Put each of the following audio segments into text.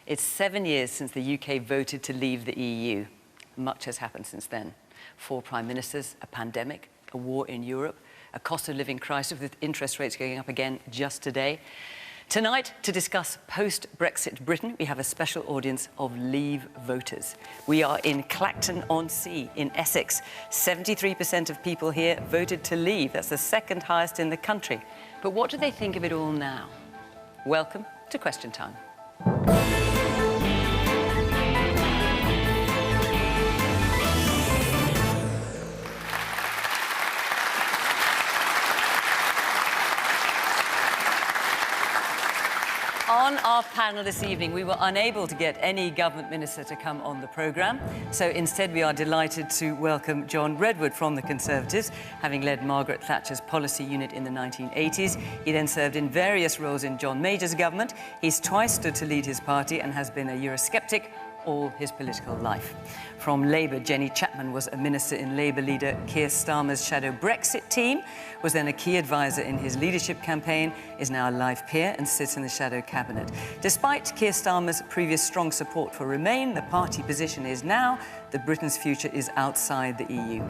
It's 7 years since the UK voted to leave the EU. Much has happened since then. 4 prime ministers, a pandemic, a war in Europe, a cost of living crisis with interest rates going up again just today. Tonight, to discuss post-Brexit Britain, we have a special audience of Leave voters. We are in Clacton-on-Sea in Essex. 73% of people here voted to leave. That's the second highest in the country. But what do they think of it all now? Welcome to Question Time. On our panel this evening, we were unable to get any government minister to come on the programme. So instead, we are delighted to welcome John Redwood from the Conservatives, having led Margaret Thatcher's policy unit in the 1980s. He then served in various roles in John Major's government. He's twice stood to lead his party and has been a Eurosceptic all his political life. From Labour, Jenny Chapman was a minister in Labour leader Keir Starmer's shadow Brexit team, was then a key advisor in his leadership campaign, is now a live peer and sits in the shadow cabinet. Despite Keir Starmer's previous strong support for Remain, the party position is now that Britain's future is outside the EU.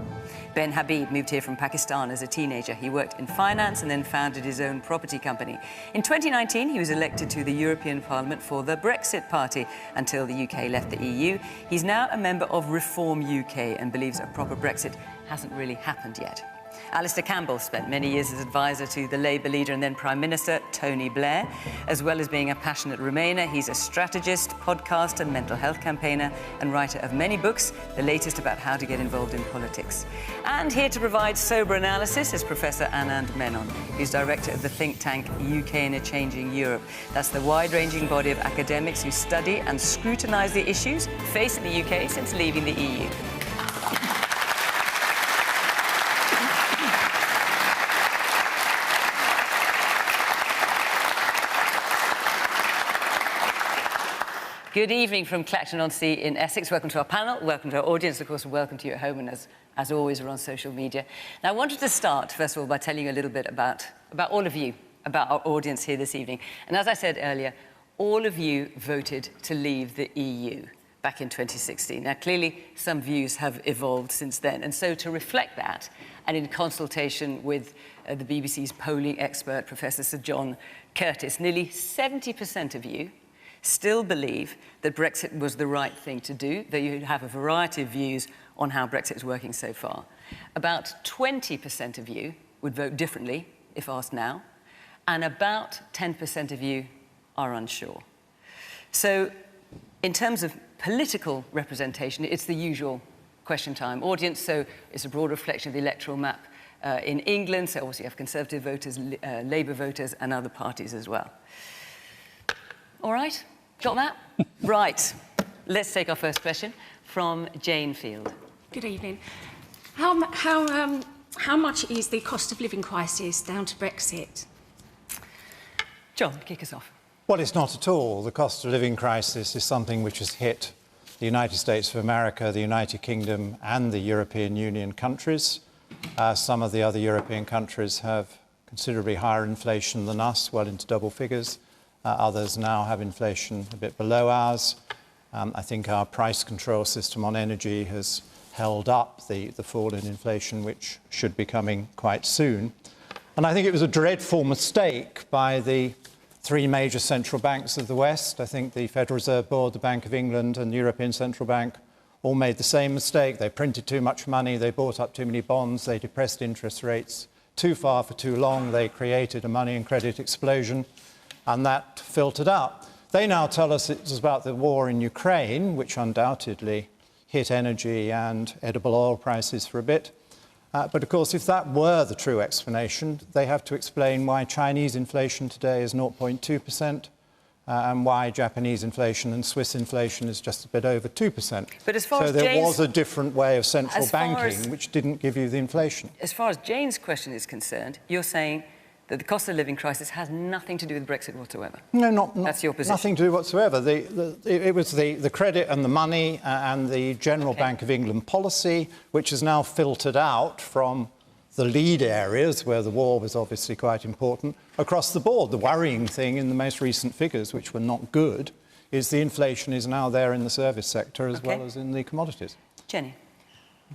Ben Habib moved here from Pakistan as a teenager. He worked in finance and then founded his own property company. In 2019, he was elected to the European Parliament for the Brexit Party until the UK left the EU. He's now a member of Reform UK and believes a proper Brexit hasn't really happened yet. Alastair Campbell spent many years as advisor to the Labour leader and then Prime Minister Tony Blair. As well as being a passionate Remainer, he's a strategist, podcaster, mental health campaigner and writer of many books, the latest about how to get involved in politics. And here to provide sober analysis is Professor Anand Menon, who's director of the think tank UK in a Changing Europe. That's the wide-ranging body of academics who study and scrutinise the issues facing the UK since leaving the EU. Good evening from Clacton-on-Sea in Essex. Welcome to our panel, welcome to our audience, of course, welcome to you at home, and as always, we're on social media. Now, I wanted to start, first of all, by telling you a little bit about all of you, about our audience here this evening. And as I said earlier, all of you voted to leave the EU back in 2016. Now, clearly, some views have evolved since then. And so to reflect that, and in consultation with the BBC's polling expert, Professor Sir John Curtis, nearly 70% of you still believe that Brexit was the right thing to do, though you have a variety of views on how Brexit is working so far. About 20% of you would vote differently if asked now, and about 10% of you are unsure. So in terms of political representation, it's the usual Question Time audience, so it's a broad reflection of the electoral map in England, so obviously you have Conservative voters, Labour voters and other parties as well. All right? Got that? Right. Let's take our first question from Jane Field. Good evening. How much is the cost of living crisis down to Brexit? John, kick us off. Well, it's not at all. The cost of living crisis is something which has hit the United States of America, the United Kingdom and the European Union countries. Some of the other European countries have considerably higher inflation than us, well into double figures. Others now have inflation a bit below ours. I think our price control system on energy has held up the fall in inflation, which should be coming quite soon. And I think it was a dreadful mistake by the 3 major central banks of the West. I think the Federal Reserve Board, the Bank of England and the European Central Bank all made the same mistake. They printed too much money, they bought up too many bonds, they depressed interest rates too far for too long, they created a money and credit explosion. And that filtered up. They now tell us it was about the war in Ukraine, which undoubtedly hit energy and edible oil prices for a bit. But of course, if that were the true explanation, they have to explain why Chinese inflation today is 0.2% and why Japanese inflation and Swiss inflation is just a bit over 2%. But as far as there was a different way of central banking which didn't give you the inflation. As far as Jane's question is concerned, you're saying that the cost of living crisis has nothing to do with Brexit whatsoever. No, not that's your position. Nothing to do whatsoever. It was the credit and the money and the general Bank of England policy, which has now filtered out from the lead areas where the war was obviously quite important across the board. The worrying thing in the most recent figures, which were not good, is the inflation is now there in the service sector as Okay. well as in the commodities. Jenny,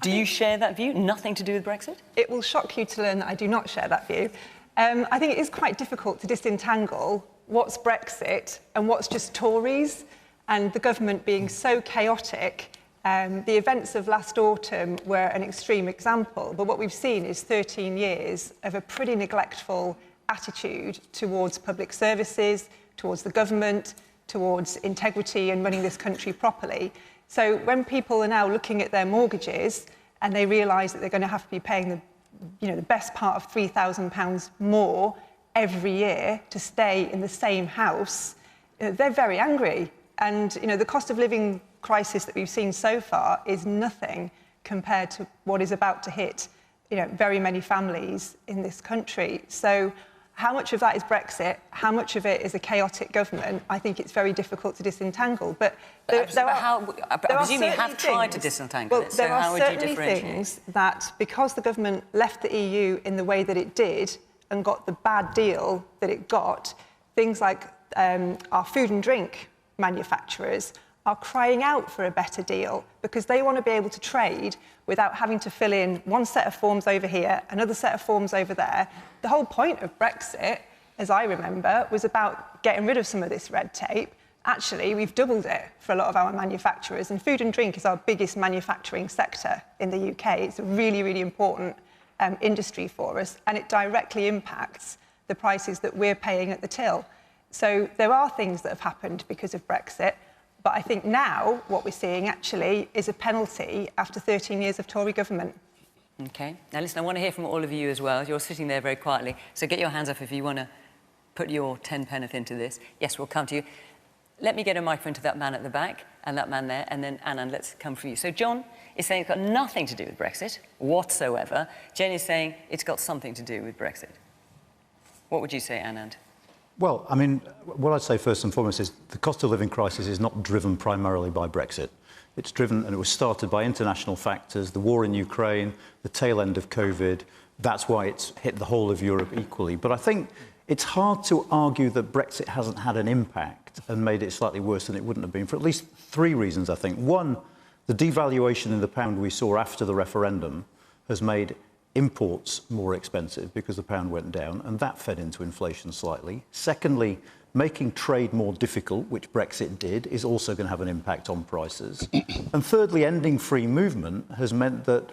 do you share that view? Nothing to do with Brexit? It will shock you to learn that I do not share that view. I think it is quite difficult to disentangle what's Brexit and what's just Tories and the government being so chaotic. The events of last autumn were an extreme example, but what we've seen is 13 years of a pretty neglectful attitude towards public services, towards the government, towards integrity and running this country properly. So when people are now looking at their mortgages and they realise that they're going to have to be paying the best part of £3,000 more every year to stay in the same house, they're very angry. And the cost of living crisis that we've seen so far is nothing compared to what is about to hit very many families in this country. So how much of that is Brexit? How much of it is a chaotic government? I think it's very difficult to disentangle. But I presume you have tried to disentangle it, so how would you differentiate? There are certainly things that, because the government left the EU in the way that it did and got the bad deal that it got, things like our food and drink manufacturers are crying out for a better deal because they want to be able to trade without having to fill in one set of forms over here, another set of forms over there. The whole point of Brexit, as I remember, was about getting rid of some of this red tape. Actually, we've doubled it for a lot of our manufacturers, and food and drink is our biggest manufacturing sector in the UK. It's a really, really important industry for us, and it directly impacts the prices that we're paying at the till. So there are things that have happened because of Brexit. But I think now what we're seeing actually is a penalty after 13 years of Tory government. OK. Now, listen, I want to hear from all of you as well. You're sitting there very quietly, so get your hands up if you want to put your 10 penneth into this. Yes, we'll come to you. Let me get a microphone to that man at the back and that man there, and then, Anand, let's come for you. So John is saying it's got nothing to do with Brexit whatsoever. Jen is saying it's got something to do with Brexit. What would you say, Anand? Well, I mean, what I'd say first and foremost is the cost of living crisis is not driven primarily by Brexit. It's driven, and it was started by international factors, the war in Ukraine, the tail end of COVID. That's why it's hit the whole of Europe equally. But I think it's hard to argue that Brexit hasn't had an impact and made it slightly worse than it wouldn't have been for at least three reasons, I think. One, the devaluation in the pound we saw after the referendum has made imports more expensive because the pound went down, and that fed into inflation slightly. Secondly, making trade more difficult, which Brexit did, is also going to have an impact on prices. And thirdly, ending free movement has meant that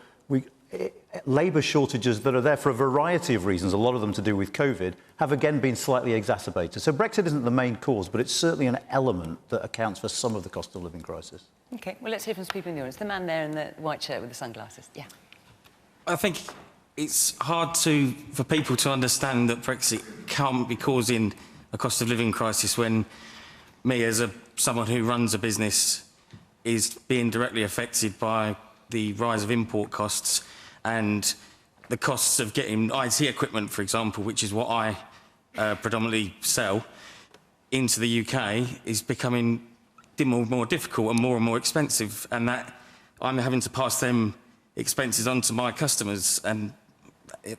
labour shortages that are there for a variety of reasons, a lot of them to do with COVID, have again been slightly exacerbated. So Brexit isn't the main cause, but it's certainly an element that accounts for some of the cost of living crisis. OK, well, let's hear from some people in the audience. The man there in the white shirt with the sunglasses. Yeah. I think it's hard for people to understand that Brexit can't be causing a cost of living crisis when me, as someone who runs a business, is being directly affected by the rise of import costs and the costs of getting IT equipment, for example, which is what I predominantly sell, into the UK, is becoming more difficult and more expensive, and that I'm having to pass them expenses on to my customers, and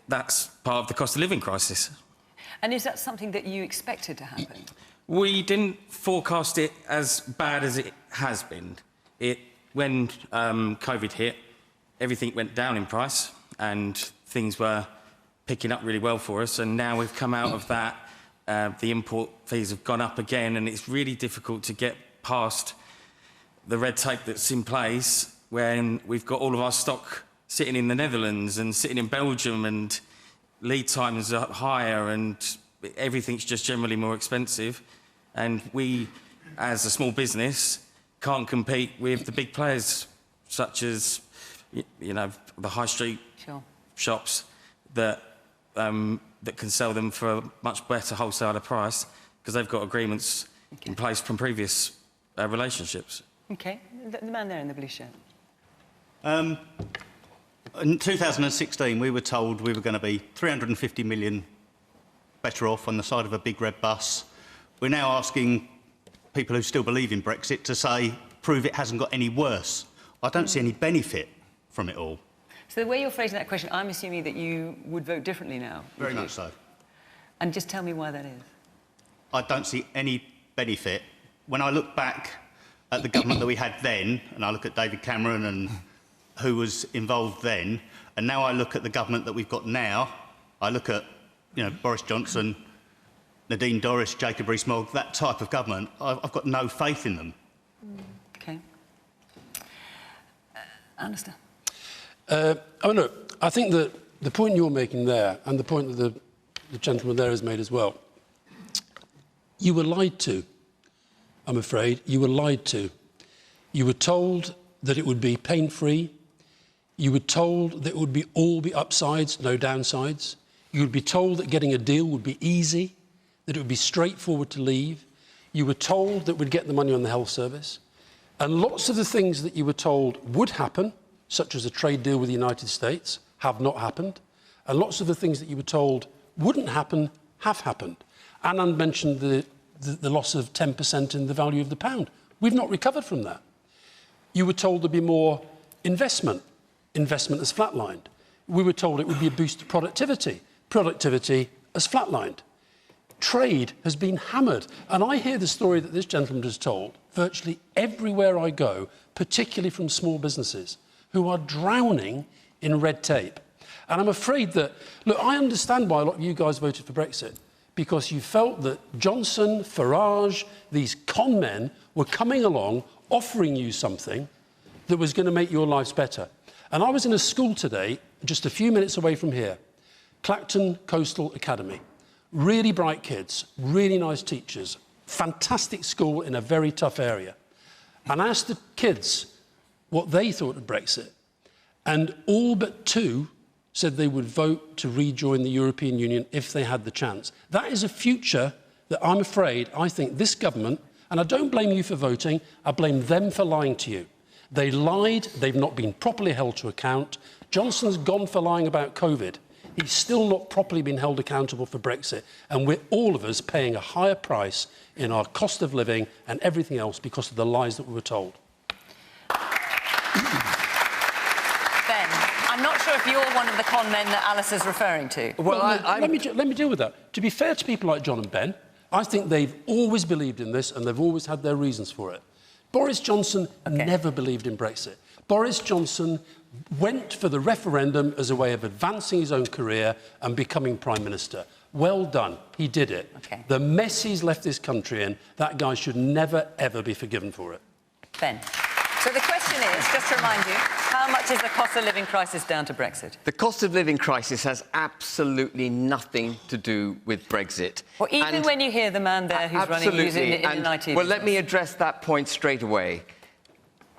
that's part of the cost of living crisis. And is that something that you expected to happen? We didn't forecast it as bad as it has been. When COVID hit, everything went down in price and things were picking up really well for us, and now we've come out of that. The import fees have gone up again, and it's really difficult to get past the red tape that's in place when we've got all of our stock sitting in the Netherlands and sitting in Belgium, and lead times are higher and everything's just generally more expensive. And we, as a small business, can't compete with the big players, such as, the high street shops that can sell them for a much better wholesaler price because they've got agreements in place from previous relationships. OK. The man there in the blue shirt. In 2016, we were told we were going to be 350 million better off on the side of a big red bus. We're now asking people who still believe in Brexit to say, prove it hasn't got any worse. I don't see any benefit from it all. So the way you're phrasing that question, I'm assuming that you would vote differently now. Very much so. And just tell me why that is. I don't see any benefit when I look back at the government that we had then, and I look at David Cameron and who was involved then, and now I look at the government that we've got now, I look at, you know, Boris Johnson, Nadine Dorries, Jacob Rees-Mogg, that type of government, I've got no faith in them. OK. Alastair? I think that the point you're making there, and the point that the gentleman there has made as well, you were lied to, I'm afraid. You were lied to. You were told that it would be pain-free. You were told that it would all be upsides, no downsides. You would be told that getting a deal would be easy, that it would be straightforward to leave. You were told that we'd get the money on the health service. And lots of the things that you were told would happen, such as a trade deal with the United States, have not happened. And lots of the things that you were told wouldn't happen have happened. Anand mentioned the loss of 10% in the value of the pound. We've not recovered from that. You were told there'd be more investment. Investment has flatlined. We were told it would be a boost to productivity. Productivity has flatlined. Trade has been hammered. And I hear the story that this gentleman has told virtually everywhere I go, particularly from small businesses, who are drowning in red tape. And I'm afraid that, look, I understand why a lot of you guys voted for Brexit, because you felt that Johnson, Farage, these con men were coming along, offering you something that was going to make your lives better. And I was in a school today, just a few minutes away from here, Clacton Coastal Academy. Really bright kids, really nice teachers, fantastic school in a very tough area. And I asked the kids what they thought of Brexit, and all but 2 said they would vote to rejoin the European Union if they had the chance. That is a future that I'm afraid, I think this government, and I don't blame you for voting, I blame them for lying to you. They lied, they've not been properly held to account. Johnson's gone for lying about COVID. He's still not properly been held accountable for Brexit. And we're all of us paying a higher price in our cost of living and everything else because of the lies that we were told. Ben, I'm not sure if you're one of the con men that Alistair's referring to. Well, let me deal with that. To be fair to people like John and Ben, I think they've always believed in this and they've always had their reasons for it. Boris Johnson never believed in Brexit. Boris Johnson went for the referendum as a way of advancing his own career and becoming Prime Minister. Well done. He did it. Okay. The mess he's left this country in, that guy should never, ever be forgiven for it. Ben. So the question is, just to remind you, how much is the cost of living crisis down to Brexit? The cost of living crisis has absolutely nothing to do with Brexit. Well, even when you hear the man there who's running using it in an IT Well, let me address that point straight away.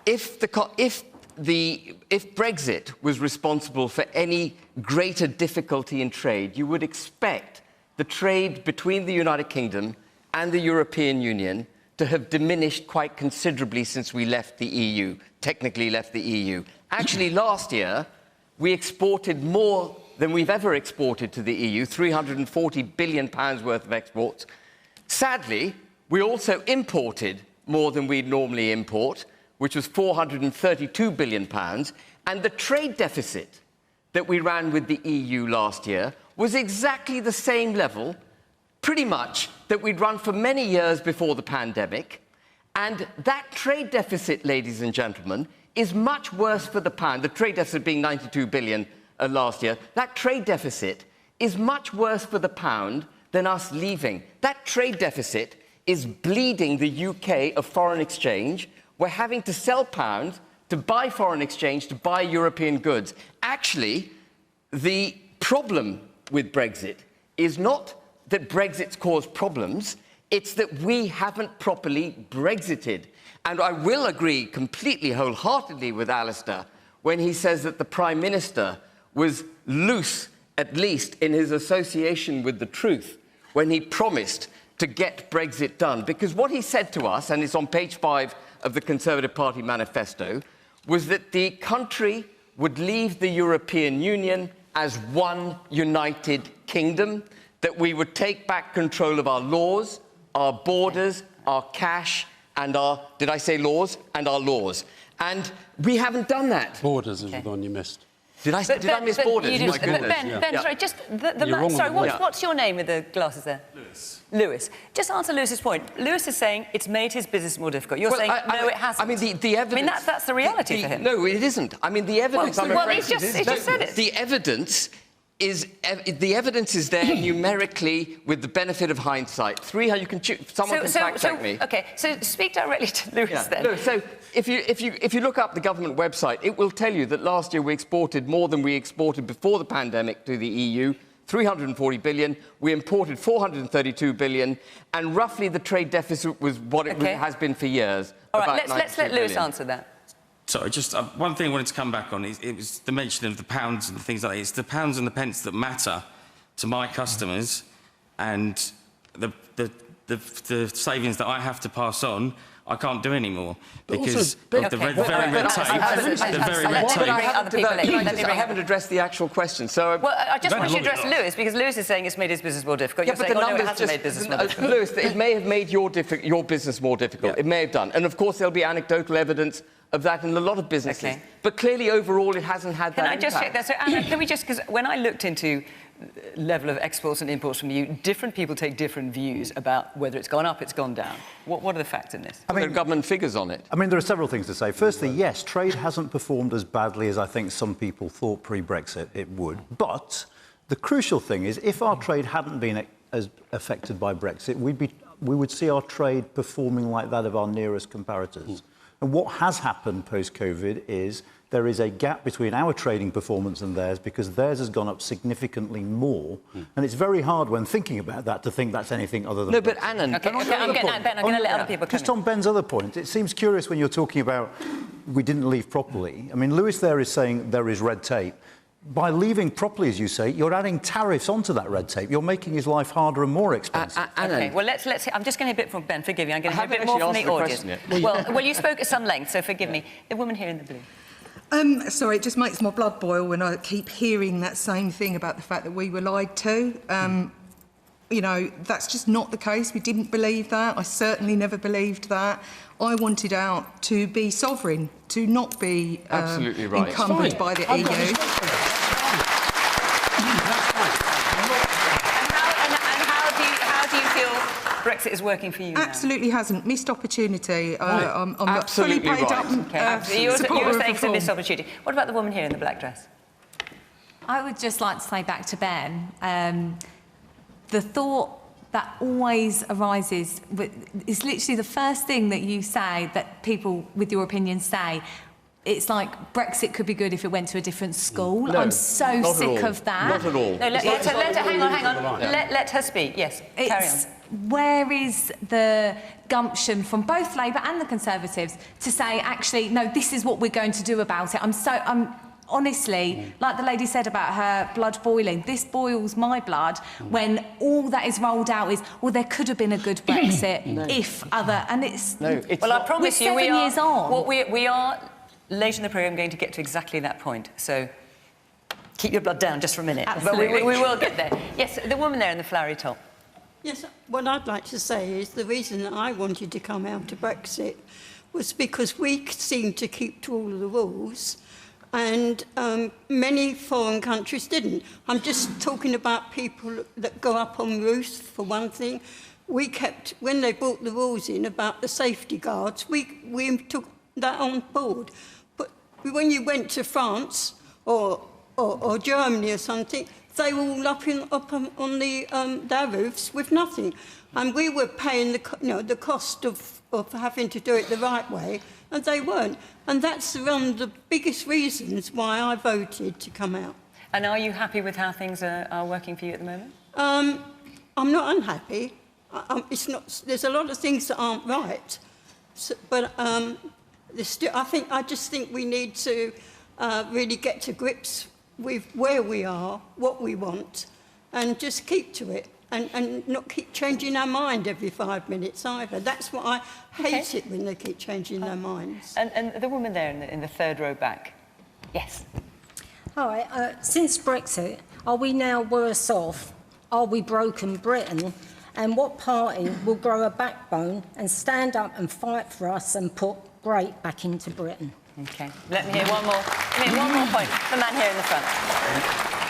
If Brexit was responsible for any greater difficulty in trade, you would expect the trade between the United Kingdom and the European Union to have diminished quite considerably since we left the EU, technically left the EU. Actually, last year, we exported more than we've ever exported to the EU, £340 billion worth of exports. Sadly, we also imported more than we'd normally import, which was £432 billion, and the trade deficit that we ran with the EU last year was exactly the same level, pretty much, that we'd run for many years before the pandemic. And that trade deficit, ladies and gentlemen, is much worse for the pound, the trade deficit being 92 billion last year. That trade deficit is much worse for the pound than us leaving. That trade deficit is bleeding the UK of foreign exchange. We're having to sell pounds to buy foreign exchange, to buy European goods. Actually, the problem with Brexit is not that Brexit's caused problems, it's that we haven't properly Brexited. And I will agree completely, wholeheartedly with Alastair when he says that the Prime Minister was loose, at least in his association with the truth, when he promised to get Brexit done. Because what he said to us, and it's on page 5 of the Conservative Party manifesto, was that the country would leave the European Union as one united kingdom, that we would take back control of our laws, our borders, our cash, and our, did I say laws? And our laws. And we haven't done that. Borders is the one you missed. Did I miss borders? My goodness. Ben, sorry, just what's your name with the glasses there? Lewis. Just answer Lewis's point. Lewis is saying it's made his business more difficult. You're saying, no, it hasn't. I mean, the evidence... I mean, that's the reality for him. No, it isn't. I mean, the evidence... He just said it. The evidence is there numerically with the benefit of hindsight. You can choose... Someone can fact-check me. OK, so speak directly to Lewis then. No, so if you look up the government website, it will tell you that last year we exported more than we exported before the pandemic to the EU, 340 billion. We imported 432 billion, and roughly the trade deficit was what it has been for years. All right, let's let Lewis answer that. Sorry, just one thing I wanted to come back on is it was the mention of the pounds and things like that. It's the pounds and the pence that matter to my customers, and the savings that I have to pass on, I can't do anymore because of the very red tape. I haven't addressed the actual question, so... Well, I just want you to address Lewis, because Lewis is saying it's made his business more difficult. Yeah, but the numbers it hasn't made business more difficult. Lewis, it may have made your business more difficult. Yeah. It may have done. And, of course, there'll be anecdotal evidence of that in a lot of businesses. Okay. But clearly, overall, it hasn't had that impact. Can I just check that? So, Anna, can we just... Because when I looked into level of exports and imports from you, different people take different views about whether it's gone up, it's gone down. What are the facts in this? I mean, there are government figures on it. I mean, there are several things to say. Firstly, yes, trade hasn't performed as badly as I think some people thought pre-Brexit it would. But the crucial thing is, if our trade hadn't been as affected by Brexit, we would see our trade performing like that of our nearest comparators. And what has happened post-COVID is there is a gap between our trading performance and theirs, because theirs has gone up significantly more. And it's very hard when thinking about that to think that's anything other than... No, but Anand... OK, I'm going to let other people come Just on Ben's other point, it seems curious when you're talking about we didn't leave properly. I mean, Lewis there is saying there is red tape. By leaving properly, as you say, you're adding tariffs onto that red tape. You're making his life harder and more expensive. OK, well, let's hear... I'm just going to hear a bit from Ben. Forgive me, I'm going to hear a bit more from the audience. Well, you spoke at some length, so forgive me. The woman here in the blue. Sorry, it just makes my blood boil when I keep hearing that same thing about the fact that we were lied to. You know, that's just not the case. We didn't believe that. I certainly never believed that. I wanted out to be sovereign, to not be encumbered by the EU. Brexit is working for you now? Absolutely hasn't. Missed opportunity. I'm absolutely fully paid right. up. You're saying it's a missed opportunity. What about the woman here in the black dress? I would just like to say back to Ben, the thought that always arises, it's literally the first thing that you say, that people with your opinion say. It's like Brexit could be good if it went to a different school. No, I'm so sick of that. Not at all. No, let her, hang on. Let her speak. Yes, carry on. Where is the gumption from both Labour and the Conservatives to say, actually, no, this is what we're going to do about it? I'm honestly, like the lady said about her blood boiling, this boils my blood when all that is rolled out is, well, there could have been a good Brexit if other... And it's... No, it's well, I promise you, we're 7 years on. Well, we are, later in the programme, going to get to exactly that point. So keep your blood down just for a minute. Absolutely. But we will get there. Yes, the woman there in the flowery top. Yes, what I'd like to say is the reason that I wanted to come out of Brexit was because we seemed to keep to all of the rules, and many foreign countries didn't. I'm just talking about people that go up on roofs, for one thing. We kept, when they brought the rules in about the safety guards, we took that on board. But when you went to France or Germany or something, they were all up on their roofs with nothing. And we were paying the cost of having to do it the right way, and they weren't. And that's one of the biggest reasons why I voted to come out. And are you happy with how things are working for you at the moment? I'm not unhappy. There's a lot of things that aren't right. So, but I just think we need to really get to grips with where we are, what we want, and just keep to it, and not keep changing our mind every 5 minutes either. That's what I hate it, when they keep changing their minds. And the woman there in the third row back. Yes. Hi. Since Brexit, are we now worse off? Are we broken Britain? And what party will grow a backbone and stand up and fight for us and put Great back into Britain? OK. Let me hear one more. Let me hear one more point. The man here in the front.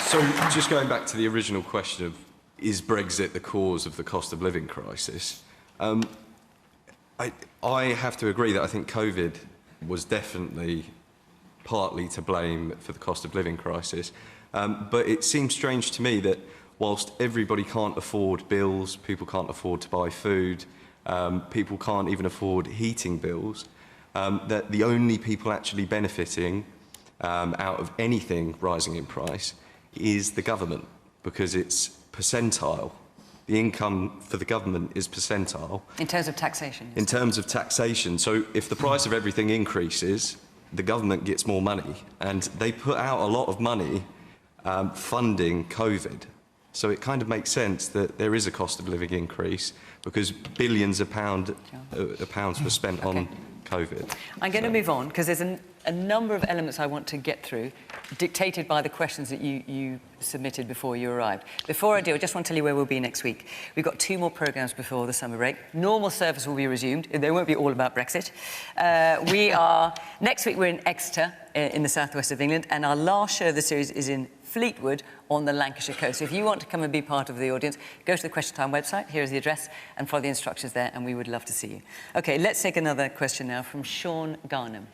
So, just going back to the original question of, is Brexit the cause of the cost of living crisis? I have to agree that I think COVID was definitely partly to blame for the cost of living crisis. But it seems strange to me that whilst everybody can't afford bills, people can't afford to buy food, people can't even afford heating bills, that the only people actually benefiting out of anything rising in price is the government, because it's percentile. The income for the government is percentile. In terms of taxation? In terms of taxation. So if the price of everything increases, the government gets more money. And they put out a lot of money funding COVID. So it kind of makes sense that there is a cost of living increase because billions of pounds were spent on COVID. I'm going to move on because there's a number of elements I want to get through, dictated by the questions that you submitted before you arrived. Before I do, I just want to tell you where we'll be next week. We've got 2 more programmes before the summer break. Normal service will be resumed. They won't be all about Brexit. Next week we're in Exeter, in the southwest of England, and our last show of the series is in Fleetwood on the Lancashire coast. So if you want to come and be part of the audience, go to the Question Time website, here is the address, and follow the instructions there, and we would love to see you. OK, let's take another question now from Sean Garnham.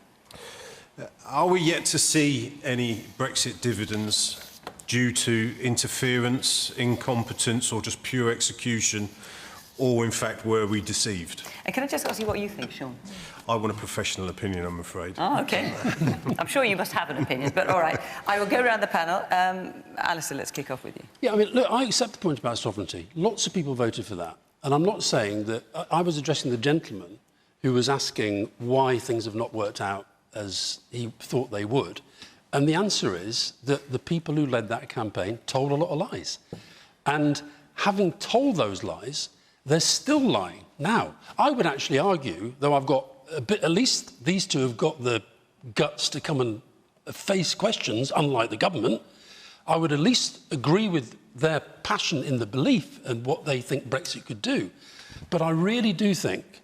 Are we yet to see any Brexit dividends due to interference, incompetence, or just pure execution, or in fact were we deceived? And can I just ask you what you think, Sean? I want a professional opinion, I'm afraid. Oh, OK. I'm sure you must have an opinion, but all right. I will go around the panel. Alastair, let's kick off with you. Yeah, I mean, look, I accept the point about sovereignty. Lots of people voted for that. And I'm not saying that... I was addressing the gentleman who was asking why things have not worked out as he thought they would. And the answer is that the people who led that campaign told a lot of lies. And having told those lies, they're still lying. Now, I would actually argue, though I've got a bit, at least these two have got the guts to come and face questions, unlike the government, I would at least agree with their passion in the belief and what they think Brexit could do. But I really do think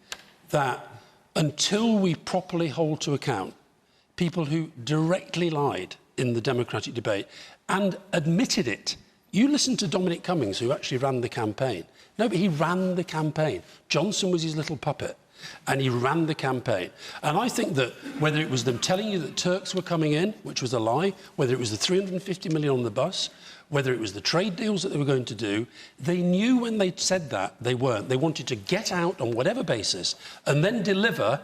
that until we properly hold to account people who directly lied in the democratic debate and admitted it. You listen to Dominic Cummings, who actually ran the campaign. No, but he ran the campaign. Johnson was his little puppet, and he ran the campaign. And I think that whether it was them telling you that Turks were coming in, which was a lie, whether it was the 350 million on the bus, whether it was the trade deals that they were going to do, they knew when they said that they weren't. They wanted to get out on whatever basis and then deliver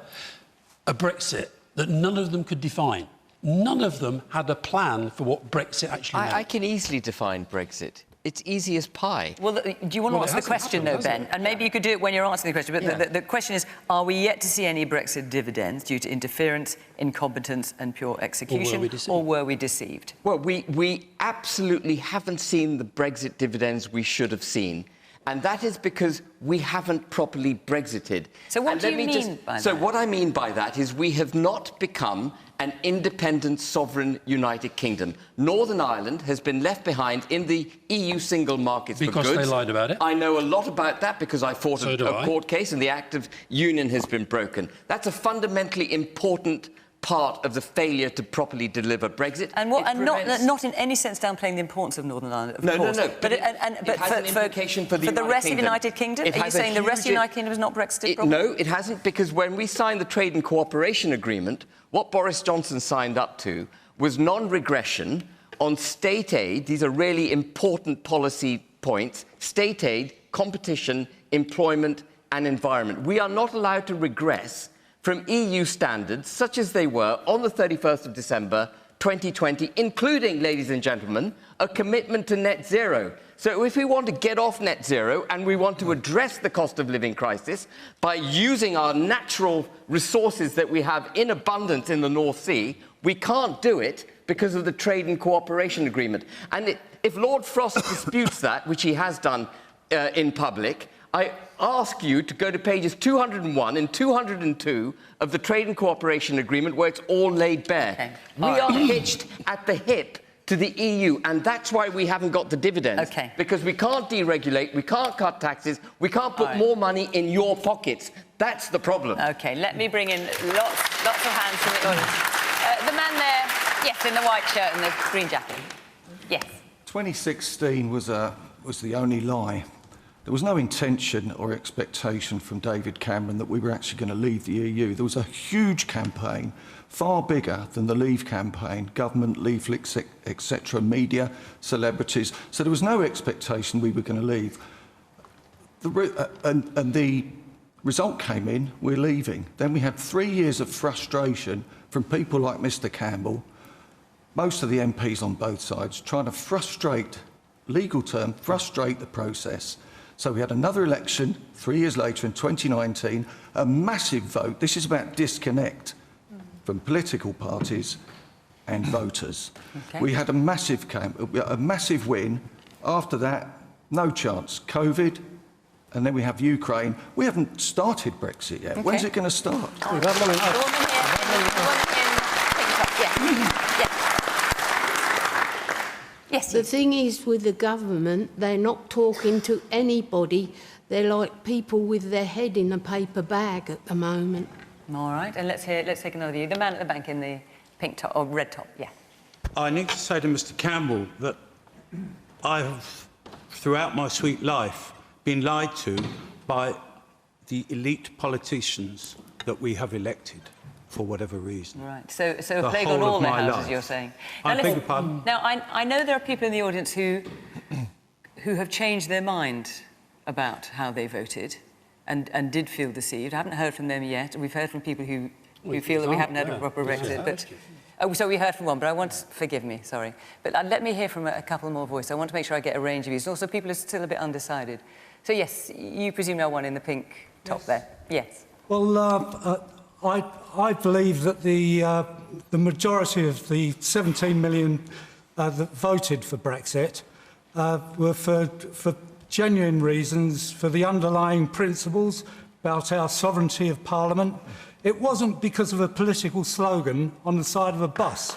a Brexit that none of them could define. None of them had a plan for what Brexit actually meant. I can easily define Brexit. It's easy as pie. Well, do you want to answer the question, though, Ben? And maybe you could do it when you're answering the question. But yeah. the question is, are we yet to see any Brexit dividends due to interference, incompetence and pure execution? Or were we deceived? Well, we absolutely haven't seen the Brexit dividends we should have seen. And that is because we haven't properly Brexited. So what do you mean by that? So what I mean by that is we have not become an independent, sovereign United Kingdom. Northern Ireland has been left behind in the EU single market for goods. Because they lied about it? I know a lot about that because I fought a court case and the Act of Union has been broken. That's a fundamentally important part of the failure to properly deliver Brexit. And not in any sense downplaying the importance of Northern Ireland, of course. No. But it has an implication for the rest of the United Kingdom? Are you saying the rest of the United Kingdom is not Brexit? No, it hasn't, because when we signed the Trade and Cooperation Agreement, what Boris Johnson signed up to was non-regression on state aid. These are really important policy points. State aid, competition, employment and environment. We are not allowed to regress from EU standards, such as they were on the 31st of December 2020, including, ladies and gentlemen, a commitment to net zero. So if we want to get off net zero and we want to address the cost of living crisis by using our natural resources that we have in abundance in the North Sea, we can't do it because of the Trade and Cooperation Agreement. And if Lord Frost disputes that, which he has done in public, I ask you to go to pages 201 and 202 of the Trade and Cooperation Agreement, where it's all laid bare. Okay. We are hitched at the hip to the EU, and that's why we haven't got the dividends. Okay. Because we can't deregulate, we can't cut taxes, we can't put more money in your pockets. That's the problem. OK, let me bring in lots of hands from the audience. The man there, yes, in the white shirt and the green jacket. Yes. 2016 was the only lie. There was no intention or expectation from David Cameron that we were actually going to leave the EU. There was a huge campaign, far bigger than the Leave campaign, government, leaflets, etc., media, celebrities. So there was no expectation we were going to leave. And the result came in, we're leaving. Then we had 3 years of frustration from people like Mr Campbell, most of the MPs on both sides, trying to frustrate, legal term, frustrate the process. So we had another election 3 years later in 2019, a massive vote. This is about disconnect from political parties and voters. Okay. We had a massive win. After that, no chance. COVID, and then we have Ukraine. We haven't started Brexit yet. Okay. When's it going to start? Yes. The thing is with the government, they're not talking to anybody. They're like people with their head in a paper bag at the moment. All right, and let's take another view. The man at the bank in the pink top or red top, yeah. I need to say to Mr Campbell that I have, throughout my sweet life, been lied to by the elite politicians that we have elected. For whatever reason. Right, so a plague on all their houses, you're saying. Now, I beg your pardon? Now, I know there are people in the audience who have changed their mind about how they voted and did feel deceived. I haven't heard from them yet. We've heard from people who feel that we haven't had a proper Brexit, but... Oh, so we heard from one, but I want... Forgive me, sorry. But let me hear from a couple more voices. I want to make sure I get a range of views. And also, people are still a bit undecided. So, yes, you presume no one in the pink top there. Yes. Well, I believe that the majority of the 17 million that voted for Brexit were for genuine reasons, for the underlying principles about our sovereignty of Parliament. It wasn't because of a political slogan on the side of a bus.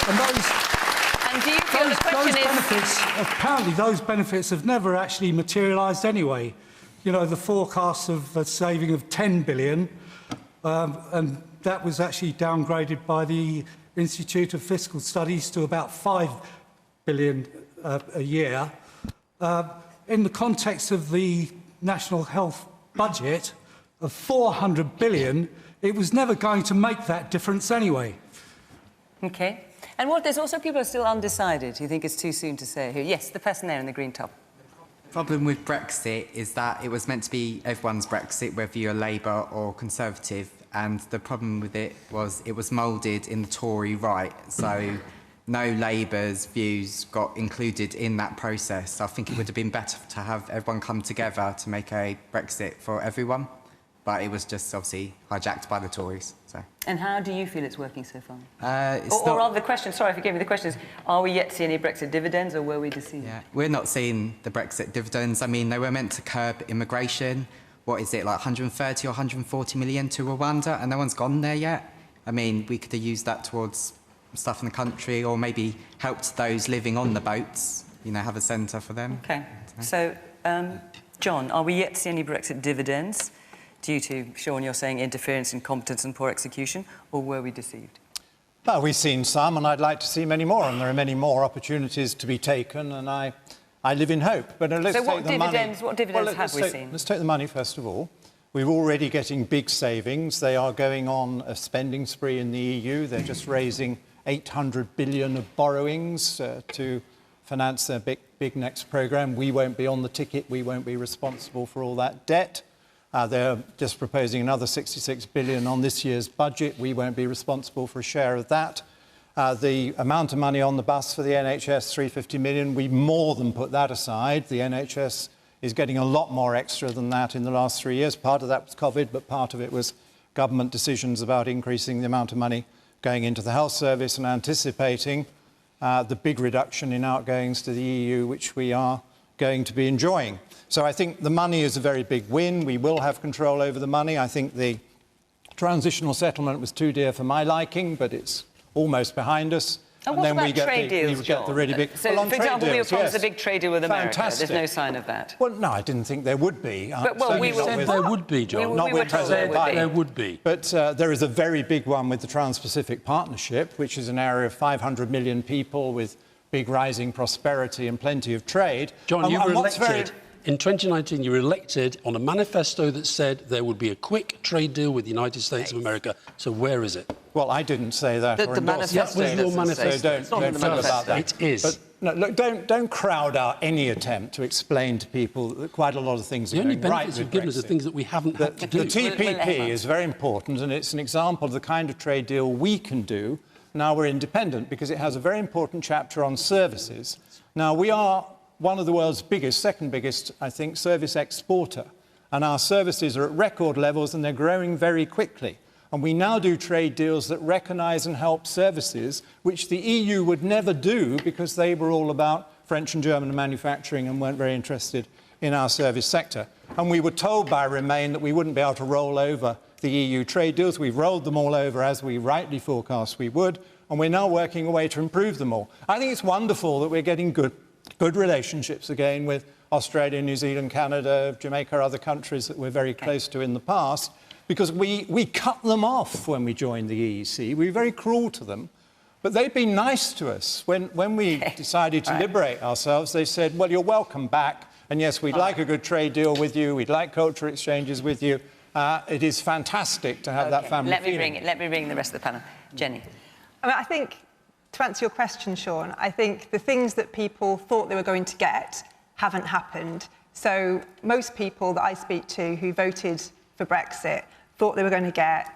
And do you feel the question benefits, apparently those benefits have never actually materialised anyway. You know, the forecast of a saving of 10 billion, and that was actually downgraded by the Institute of Fiscal Studies to about 5 billion a year. In the context of the national health budget of 400 billion, it was never going to make that difference anyway. OK. And there's also people who are still undecided. You think it's too soon to say who? Yes, the person there in the green top. The problem with Brexit is that it was meant to be everyone's Brexit, whether you're Labour or Conservative, and the problem with it was moulded in the Tory right, so no Labour's views got included in that process. I think it would have been better to have everyone come together to make a Brexit for everyone, but it was just obviously hijacked by the Tories. So. And how do you feel it's working so far? Or rather, the question, sorry, forgive me, the question is, are we yet to see any Brexit dividends, or were we deceived? Yeah, we're not seeing the Brexit dividends. I mean, they were meant to curb immigration. What is it, like 130 or 140 million to Rwanda, and no one's gone there yet? I mean, we could have used that towards stuff in the country, or maybe helped those living on the boats, you know, have a centre for them. OK. So, John, are we yet to see any Brexit dividends due to, Sean, you're saying interference, incompetence and poor execution, or were we deceived? Well, we've seen some, and I'd like to see many more, and there are many more opportunities to be taken, and I live in hope. But let's so take the money. What dividends have we seen? Let's take the money, first of all. We're already getting big savings. They are going on a spending spree in the EU. They're just raising 800 billion of borrowings to finance their big next programme. We won't be on the ticket. We won't be responsible for all that debt. They're just proposing another 66 billion on this year's budget. We won't be responsible for a share of that. The amount of money on the bus for the NHS, 350 million, we more than put that aside. The NHS is getting a lot more extra than that in the last 3 years. Part of that was COVID, but part of it was government decisions about increasing the amount of money going into the health service and anticipating the big reduction in outgoings to the EU, which we are going to be enjoying. So I think the money is a very big win. We will have control over the money. I think the transitional settlement was too dear for my liking, but it's almost behind us. And what then about we get trade the, deals, we get the really big... So, well, on for trade example, we were deals, promised yes. a big trade deal with America. Fantastic. There's no sign of that. Well, no, I didn't think there would be. But, well, we said there would be, John. Not with President Biden. There would be. But there is a very big one with the Trans-Pacific Partnership, which is an area of 500 million people with big rising prosperity and plenty of trade. John, you were elected. In 2019, you were elected on a manifesto that said there would be a quick trade deal with the United States of America. So where is it? Well, I didn't say that. The manifesto that was your manifesto. So Don't feel about that. It is. But no, look, don't crowd out any attempt to explain to people that quite a lot of things are going right with Brexit. The only benefits you've given us are things that we haven't had to do. The TPP is very important, and it's an example of the kind of trade deal we can do now we're independent, because it has a very important chapter on services. Now, we are one of the world's biggest, second biggest, I think, service exporter. And our services are at record levels and they're growing very quickly. And we now do trade deals that recognise and help services, which the EU would never do because they were all about French and German manufacturing and weren't very interested in our service sector. And we were told by Remain that we wouldn't be able to roll over the EU trade deals. We've rolled them all over as we rightly forecast we would. And we're now working a way to improve them all. I think it's wonderful that we're getting good relationships again with Australia, New Zealand, Canada, Jamaica, other countries that we're very close to in the past, because we cut them off when we joined the EEC. We were very cruel to them, but they've been nice to us. When we decided to liberate ourselves, they said, well, you're welcome back, and yes, we'd like a good trade deal with you, we'd like cultural exchanges with you. It is fantastic to have that family feeling. Let me bring the rest of the panel. Jenny. I mean, I think, to answer your question, Sean, I think the things that people thought they were going to get haven't happened. So most people that I speak to who voted for Brexit thought they were going to get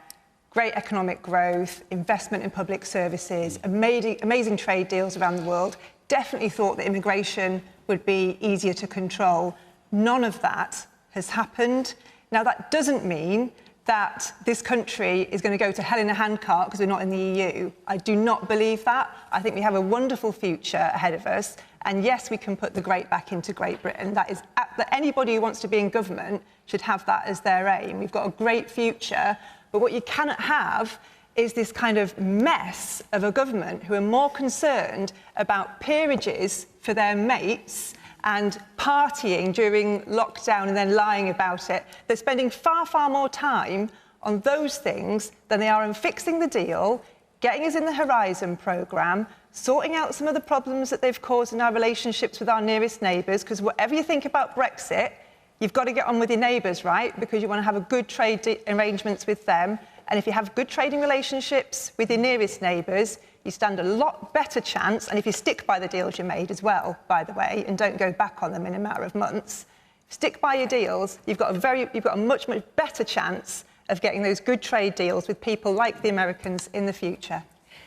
great economic growth, investment in public services, amazing trade deals around the world, definitely thought that immigration would be easier to control. None of that has happened. Now, that doesn't mean that this country is going to go to hell in a handcart because we're not in the EU. I do not believe that. I think we have a wonderful future ahead of us. And yes, we can put the great back into Great Britain. That anybody who wants to be in government should have that as their aim. We've got a great future. But what you cannot have is this kind of mess of a government who are more concerned about peerages for their mates and partying during lockdown and then lying about it. They're spending far, far more time on those things than they are on fixing the deal, getting us in the Horizon programme, sorting out some of the problems that they've caused in our relationships with our nearest neighbours, because whatever you think about Brexit, you've got to get on with your neighbours, right? Because you want to have a good trade arrangements with them. And if you have good trading relationships with your nearest neighbours, you stand a lot better chance, and if you stick by the deals you made as well, by the way, and don't go back on them in a matter of months, stick by your deals, you've got a much, much better chance of getting those good trade deals with people like the Americans in the future.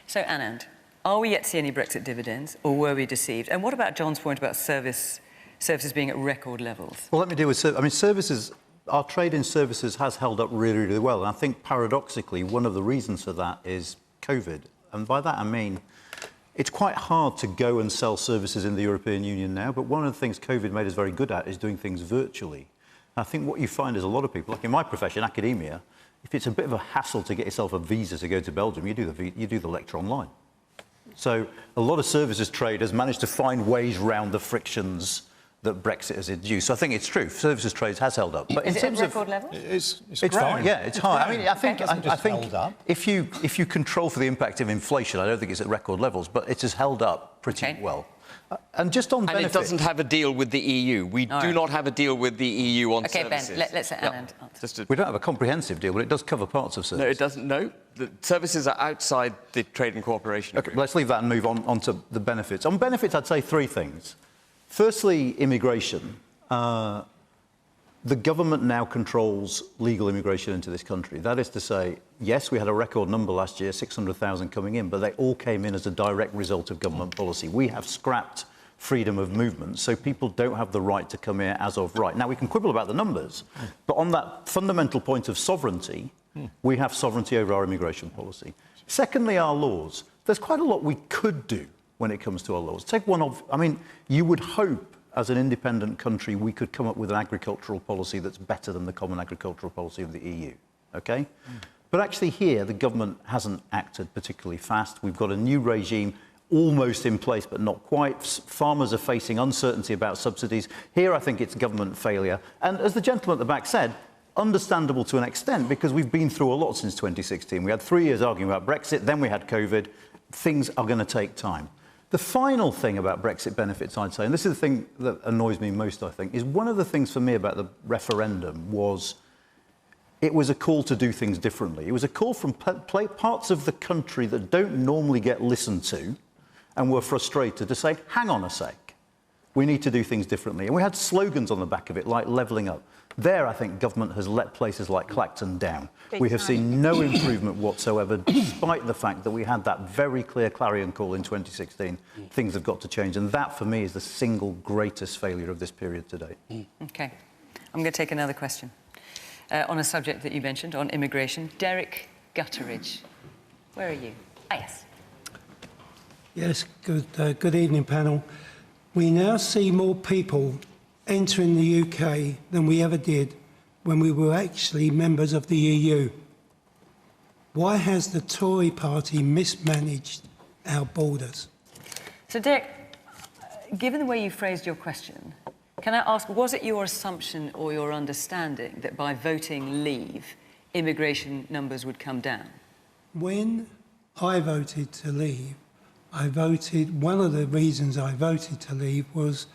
So, Anand, are we yet to see any Brexit dividends, or were we deceived? And what about John's point about services being at record levels? Well, let me deal with services. Our trade in services has held up really, really well. And I think, paradoxically, one of the reasons for that is COVID. And by that I mean, it's quite hard to go and sell services in the European Union now, but one of the things COVID made us very good at is doing things virtually. And I think what you find is a lot of people, like in my profession, academia, if it's a bit of a hassle to get yourself a visa to go to Belgium, you do the lecture online. So a lot of services trade has managed to find ways round the frictions that Brexit has induced. So I think it's true. Services trade has held up. But is it at record level? It's fine. Yeah, it's high. I mean, I think held if you control for the impact of inflation, I don't think it's at record levels, but it has held up pretty well. And just on benefits... And it doesn't have a deal with the EU. We do not have a deal with the EU on services. Okay, Ben, let's let Anand answer. We don't have a comprehensive deal, but it does cover parts of services. No, it doesn't. No, the services are outside the trade and cooperation agreement. Let's leave that and move on to the benefits. On benefits, I'd say three things. Firstly, immigration. The government now controls legal immigration into this country. That is to say, yes, we had a record number last year, 600,000 coming in, but they all came in as a direct result of government policy. We have scrapped freedom of movement, so people don't have the right to come here as of right. Now, we can quibble about the numbers, but on that fundamental point of sovereignty, we have sovereignty over our immigration policy. Secondly, our laws. There's quite a lot we could do when it comes to our laws. Take one of, I mean, you would hope as an independent country we could come up with an agricultural policy that's better than the common agricultural policy of the EU, okay? But actually here, the government hasn't acted particularly fast. We've got a new regime. almost in place, but not quite. Farmers are facing uncertainty about subsidies. Here, I think it's government failure. And as the gentleman at the back said, understandable to an extent, because we've been through a lot since 2016. We had 3 years arguing about Brexit, then we had COVID. Things are going to take time. The final thing about Brexit benefits, I'd say, and this is the thing that annoys me most, I think, is one of the things for me about the referendum was it was a call to do things differently. It was a call from parts of the country that don't normally get listened to and were frustrated to say, hang on a sec, we need to do things differently. And we had slogans on the back of it, like levelling up. There, I think government has let places like Clacton down. We have seen no improvement whatsoever, despite the fact that we had that very clear clarion call in 2016. Things have got to change, and that, for me, is the single greatest failure of this period to date. OK. I'm going to take another question on a subject that you mentioned, on immigration. Derek Gutteridge, where are you? Ah, yes. Yes, good evening, panel. We now see more people entering the UK than we ever did when we were actually members of the EU. Why has the Tory party mismanaged our borders? So, Derek, given the way you phrased your question, can I ask, was it your assumption or your understanding that by voting leave, immigration numbers would come down? When I voted to leave, one of the reasons I voted to leave was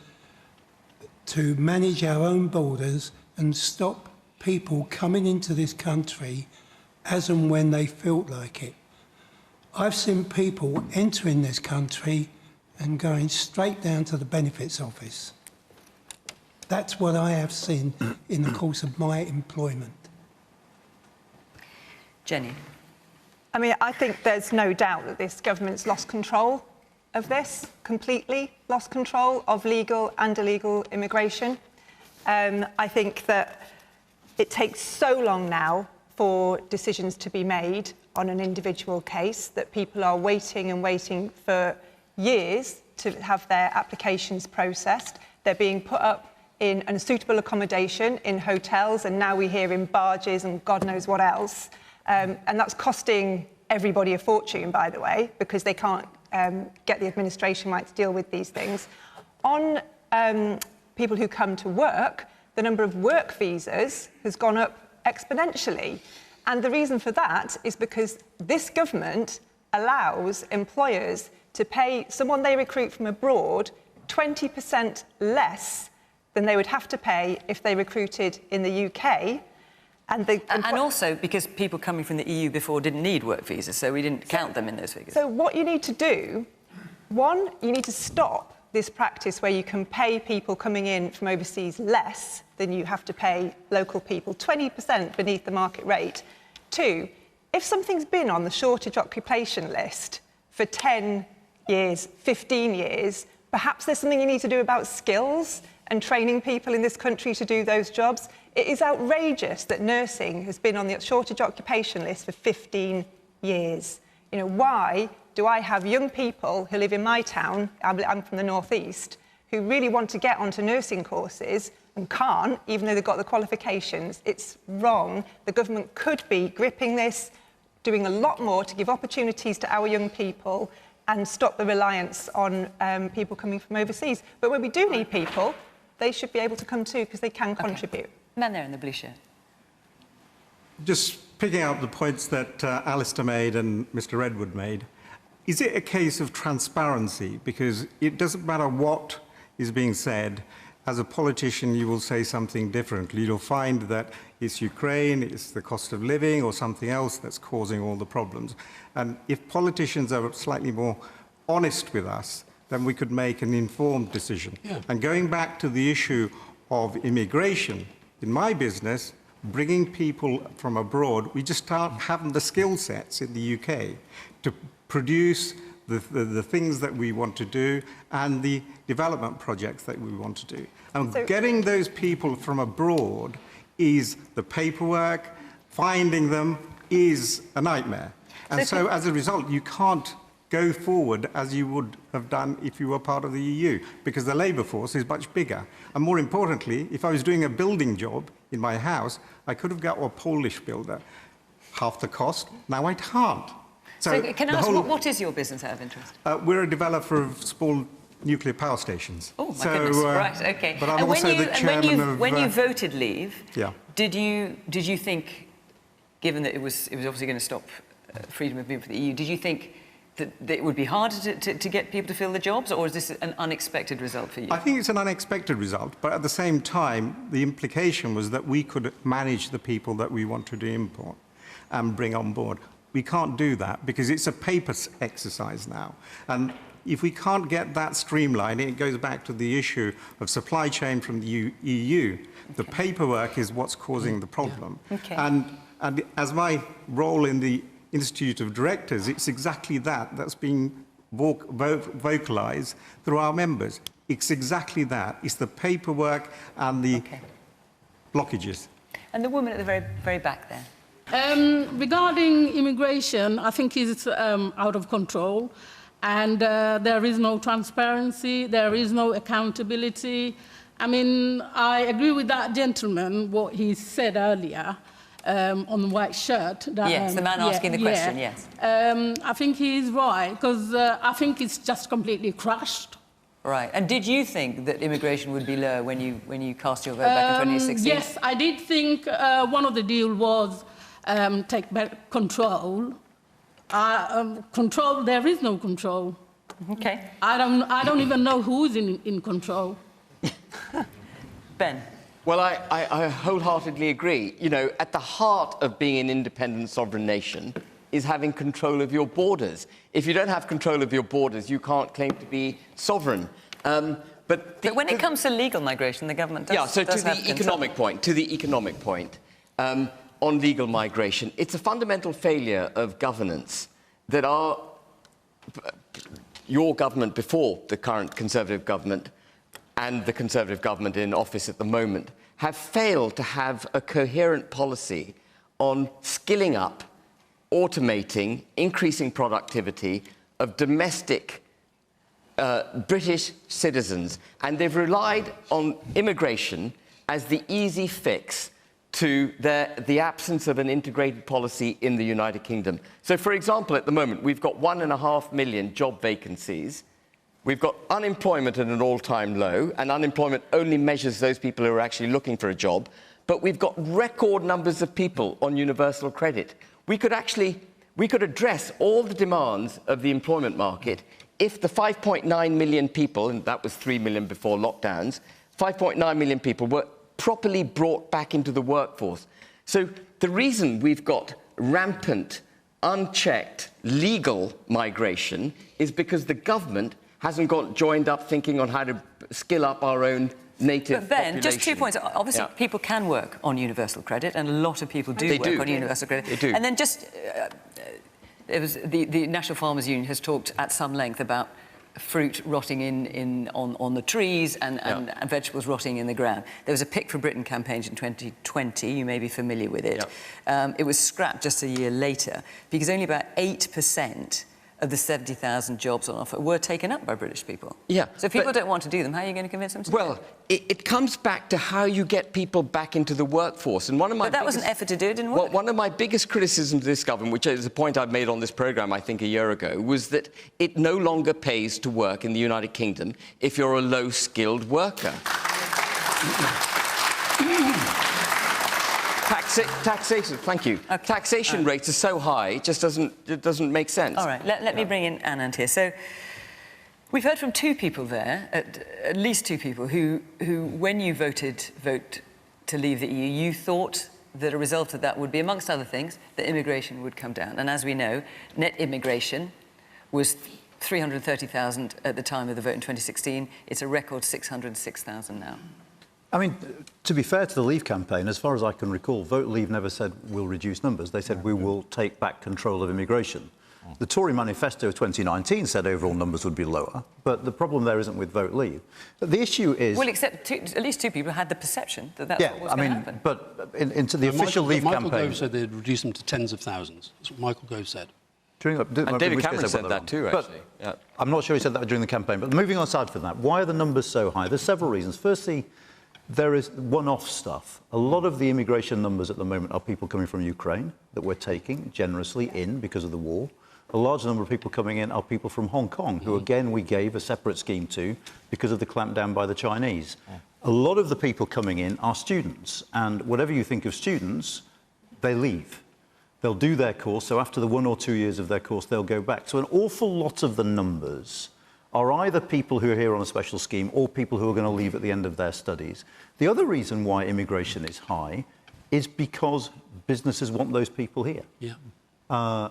to manage our own borders and stop people coming into this country as and when they felt like it. I've seen people entering this country and going straight down to the benefits office. That's what I have seen in the course of my employment. Jenny? I mean, I think there's no doubt that this government's lost control of this, completely lost control of legal and illegal immigration. I think that it takes so long now for decisions to be made on an individual case that people are waiting and waiting for years to have their applications processed. They're being put up in unsuitable accommodation in hotels, and now we hear in barges and God knows what else. And that's costing everybody a fortune, by the way, because they can't get the administration right to deal with these things. On people who come to work, the number of work visas has gone up exponentially. And the reason for that is because this government allows employers to pay someone they recruit from abroad 20% less than they would have to pay if they recruited in the UK. And also because people coming from the EU before didn't need work visas, so we didn't count them in those figures. So what you need to do, one, you need to stop this practice where you can pay people coming in from overseas less than you have to pay local people, 20% beneath the market rate. Two, if something's been on the shortage occupation list for 10 years, 15 years, perhaps there's something you need to do about skills and training people in this country to do those jobs. It is outrageous that nursing has been on the shortage occupation list for 15 years. You know, why do I have young people who live in my town, I'm from the northeast, who really want to get onto nursing courses and can't, even though they've got the qualifications? It's wrong. The government could be gripping this, doing a lot more to give opportunities to our young people and stop the reliance on people coming from overseas. But when we do need people, they should be able to come too, because they can contribute. Man there in the blue shirt. Just picking up the points that Alastair made and Mr. Redwood made, is it a case of transparency? Because it doesn't matter what is being said, as a politician you will say something differently. You'll find that it's Ukraine, it's the cost of living or something else that's causing all the problems. And if politicians are slightly more honest with us, then we could make an informed decision. Yeah. And going back to the issue of immigration, in my business, bringing people from abroad, we just aren't having the skill sets in the UK to produce the things that we want to do and the development projects that we want to do. And so getting those people from abroad is the paperwork, finding them is a nightmare. And so as a result, you can't go forward as you would have done if you were part of the EU, because the labour force is much bigger. And more importantly, if I was doing a building job in my house, I could have got a Polish builder half the cost. Now I can't. So can I ask, what is your business out of interest? We're a developer of small nuclear power stations. Oh, my goodness. Right, OK. But I'm also the chairman of... When you voted leave, yeah. did you think, given that it was obviously going to stop freedom of movement for the EU, did you think that it would be harder to get people to fill the jobs, or is this an unexpected result for you? I think it's an unexpected result, but at the same time, the implication was that we could manage the people that we wanted to import and bring on board. We can't do that because it's a paper exercise now. And if we can't get that streamlined, it goes back to the issue of supply chain from the EU. The paperwork is what's causing the problem. Okay. And as my role in the Institute of Directors, it's exactly that's being vocalised through our members. It's exactly that. It's the paperwork and the blockages. And the woman at the very, very back there. Regarding immigration, I think it's out of control, and there is no transparency, there is no accountability. I mean, I agree with that gentleman, what he said earlier on the white shirt. That, yes, the man asking the question, yes. I think he's right, because I think it's just completely crushed. Right. And did you think that immigration would be lower when you cast your vote back in 2016? Yes, I did think one of the deals was take back control. Control, there is no control. Okay. I don't even know who's in control. Ben? Well, I wholeheartedly agree. You know, at the heart of being an independent sovereign nation is having control of your borders. If you don't have control of your borders, you can't claim to be sovereign. But when it comes to legal migration, the government does. Yeah, so to the economic point, on legal migration, it's a fundamental failure of governance that your government before the current Conservative government and the Conservative government in office at the moment have failed to have a coherent policy on skilling up, automating, increasing productivity of domestic British citizens. And they've relied on immigration as the easy fix to the absence of an integrated policy in the United Kingdom. So, for example, at the moment, we've got 1.5 million job vacancies. We've got unemployment at an all-time low, and unemployment only measures those people who are actually looking for a job. But we've got record numbers of people on universal credit. We could address all the demands of the employment market if the 5.9 million people, and that was 3 million before lockdowns, 5.9 million people were properly brought back into the workforce. So the reason we've got rampant, unchecked, legal migration is because the government hasn't got joined up thinking on how to skill up our own native But Ben, population. just 2 points. Obviously, people can work on universal credit, and a lot of people do work on universal credit. They do. And then just, the National Farmers Union has talked at some length about fruit rotting on the trees and vegetables rotting in the ground. There was a Pick for Britain campaign in 2020, you may be familiar with it. It was scrapped just a year later because only about 8% of the 70,000 jobs on offer were taken up by British people. Yeah. So if people don't want to do them, how are you going to convince them to do them? It comes back to how you get people back into the workforce. And one of my But that was an effort to do it, didn't work. Well, one of my biggest criticisms of this government, which is a point I've made on this programme, I think, a year ago, was that it no longer pays to work in the United Kingdom if you're a low-skilled worker. Taxation, thank you. Okay. Taxation rates are so high, it just doesn't make sense. All right, let me bring in Anand here. So we've heard from two people there, at least two people, who when you vote to leave the EU, you thought that a result of that would be, amongst other things, that immigration would come down. And as we know, net immigration was 330,000 at the time of the vote in 2016. It's a record 606,000 now. I mean, to be fair to the Leave campaign, as far as I can recall, Vote Leave never said we'll reduce numbers. They said we will take back control of immigration. The Tory manifesto of 2019 said overall numbers would be lower, but the problem there isn't with Vote Leave. The issue is... Well, except at least two people had the perception that that's what was going to happen. But into the official Leave campaign... Michael Gove said they'd reduce them to tens of thousands. That's what Michael Gove said. And David Cameron said that too, actually. I'm not sure he said that during the campaign. But moving on aside from that, why are the numbers so high? There's several reasons. Firstly, there is one-off stuff. A lot of the immigration numbers at the moment are people coming from Ukraine that we're taking generously in because of the war. A large number of people coming in are people from Hong Kong, who, again, we gave a separate scheme to because of the clampdown by the Chinese. A lot of the people coming in are students, and whatever you think of students, they leave. They'll do their course, so after the 1 or 2 years of their course, they'll go back. So an awful lot of the numbers are either people who are here on a special scheme or people who are going to leave at the end of their studies. The other reason why immigration is high is because businesses want those people here. Yeah.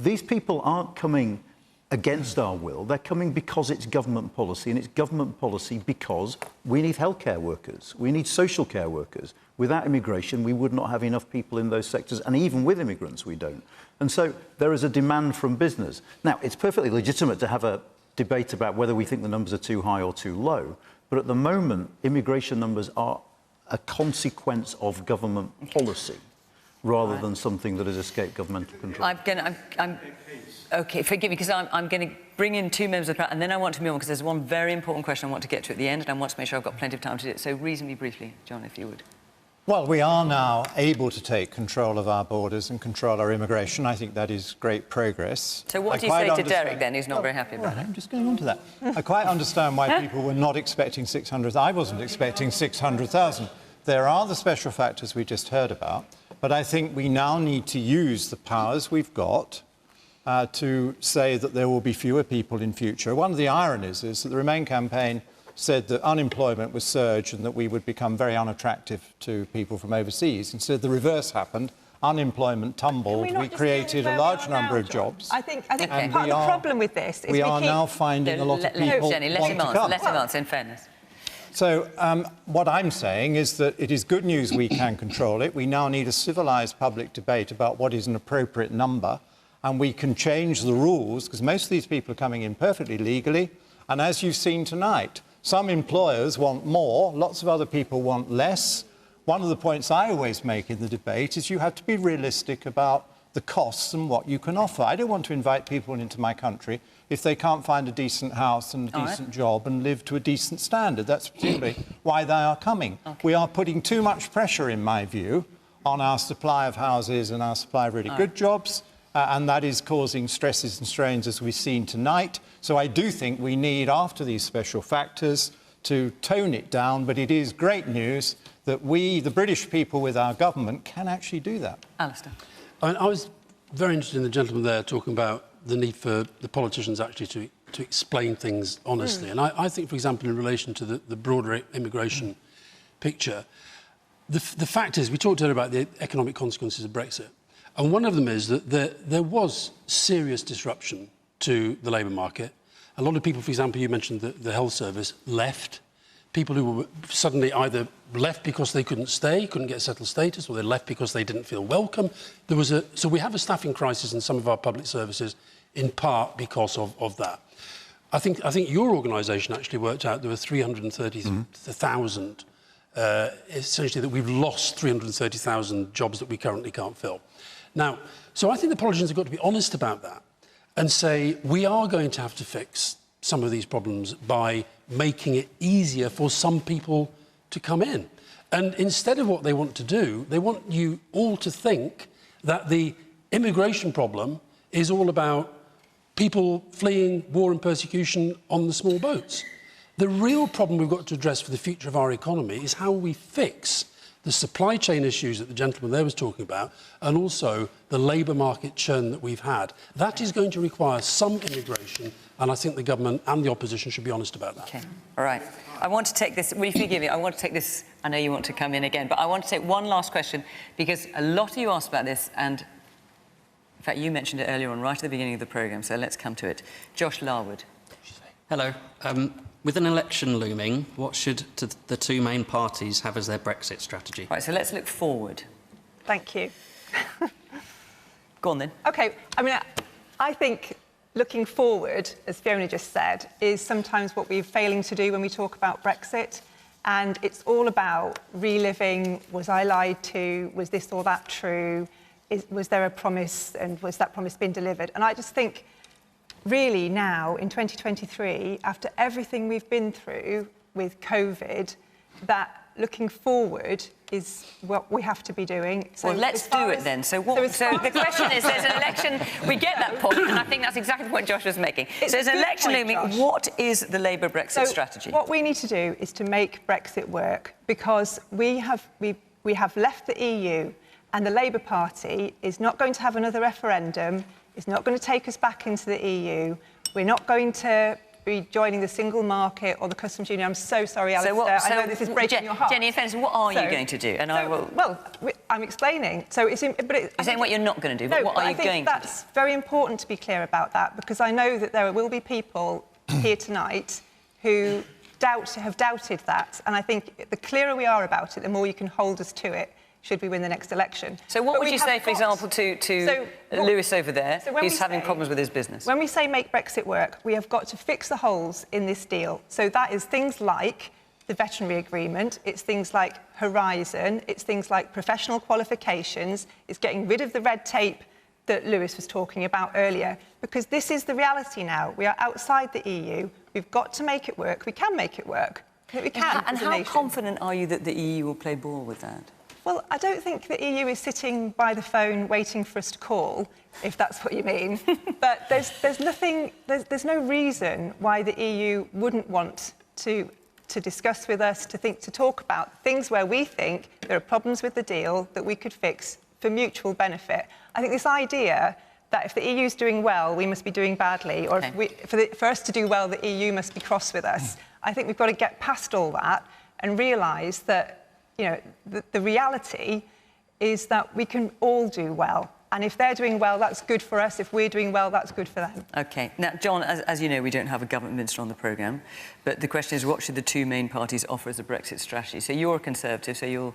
These people aren't coming against our will. They're coming because it's government policy, and it's government policy because we need healthcare workers. We need social care workers. Without immigration, we would not have enough people in those sectors, and even with immigrants, we don't. And so there is a demand from business. Now, it's perfectly legitimate to have a debate about whether we think the numbers are too high or too low, but at the moment, immigration numbers are a consequence of government policy rather than something that has escaped governmental control. Okay, forgive me, because I'm going to bring in 2 members of the crowd, and then I want to move on, because there's one very important question I want to get to at the end, and I want to make sure I've got plenty of time to do it. So reasonably briefly, John, if you would. Well, we are now able to take control of our borders and control our immigration. I think that is great progress. So what do you say to Derek, then, who's not very happy about it? I'm just going on to that. I quite understand why people were not expecting 600,000. I wasn't expecting 600,000. There are the special factors we just heard about, but I think we now need to use the powers we've got to say that there will be fewer people in future. One of the ironies is that the Remain campaign said that unemployment would surge and that we would become very unattractive to people from overseas. Instead, the reverse happened. Unemployment tumbled. We created a large number of jobs. I think part of the problem with this is we are now finding a lot of people Jenny, let him answer, in fairness. So what I'm saying is that it is good news we can control it. We now need a civilised public debate about what is an appropriate number, and we can change the rules, because most of these people are coming in perfectly legally. And as you've seen tonight, some employers want more, lots of other people want less. One of the points I always make in the debate is you have to be realistic about the costs and what you can offer. I don't want to invite people into my country if they can't find a decent house and a decent job and live to a decent standard. That's particularly why they are coming. We are putting too much pressure, in my view, on our supply of houses and our supply of really good jobs, and that is causing stresses and strains, as we've seen tonight. So I do think we need, after these special factors, to tone it down, but it is great news that we, the British people with our government, can actually do that. Alastair. I was very interested in the gentleman there talking about the need for the politicians actually to explain things honestly. And I think, for example, in relation to the broader immigration picture, the fact is, we talked earlier about the economic consequences of Brexit. And one of them is that there was serious disruption to the labour market. A lot of people, for example, you mentioned the health service, left. People who were suddenly either left because they couldn't stay, couldn't get settled status, or they left because they didn't feel welcome. So we have a staffing crisis in some of our public services, in part because of that. I think your organisation actually worked out there were 330,000, essentially that we've lost 330,000 jobs that we currently can't fill. Now, so I think the politicians have got to be honest about that and say, we are going to have to fix some of these problems by making it easier for some people to come in. And instead of what they want to do, they want you all to think that the immigration problem is all about people fleeing war and persecution on the small boats. The real problem we've got to address for the future of our economy is how we fix the supply chain issues that the gentleman there was talking about, and also the labour market churn that we've had. That is going to require some immigration, and I think the government and the opposition should be honest about that. Okay, all right. I want to take this, will you forgive me, I want to take this, I know you want to come in again, but I want to take one last question, because a lot of you asked about this, and in fact, you mentioned it earlier on, right at the beginning of the programme, so let's come to it. Josh Larwood. Hello. With an election looming, what should the two main parties have as their Brexit strategy? Right, so let's look forward. Thank you. Go on, then. OK, I mean, I think looking forward, as Fiona just said, is sometimes what we're failing to do when we talk about Brexit. And it's all about reliving, was I lied to, was this or that true, was there a promise, and was that promise being delivered? And I just think, really now, in 2023, after everything we've been through with COVID, that looking forward is what we have to be doing. So well, let's do it then. So the question is, there's an election, we get that point, and I think that's exactly the point Josh was making. So there's an election looming. What is the Labour Brexit strategy? What we need to do is to make Brexit work, because we have left the EU, and the Labour Party is not going to have another referendum, is not going to take us back into the EU. We're not going to be joining the single market or the customs union. I'm so sorry, Alastair. I know this is breaking your heart. Jenny, in fairness, what are you going to do? And I will. Well, I'm explaining. So you're saying what you're not going to do, but what are you going to do? That's very important to be clear about that, because I know that there will be people here tonight who have doubted that, and I think the clearer we are about it, the more you can hold us to it, should we win the next election. So what would you say, for example, to Lewis over there, who's having problems with his business? When we say make Brexit work, we have got to fix the holes in this deal. So that is things like the veterinary agreement, it's things like Horizon, it's things like professional qualifications, it's getting rid of the red tape that Lewis was talking about earlier, because this is the reality now. We are outside the EU. We've got to make it work. We can make it work. We can. And how confident are you that the EU will play ball with that? Well, I don't think the EU is sitting by the phone waiting for us to call, if that's what you mean. But there's no reason why the EU wouldn't want to discuss with us, to talk about things where we think there are problems with the deal that we could fix for mutual benefit. I think this idea that if the EU is doing well, we must be doing badly, or for us to do well, the EU must be cross with us. I think we've got to get past all that and realise that, you know, the reality is that we can all do well. And if they're doing well, that's good for us. If we're doing well, that's good for them. OK. Now, John, as you know, we don't have a government minister on the programme, but the question is, what should the two main parties offer as a Brexit strategy? So you're a Conservative, so you'll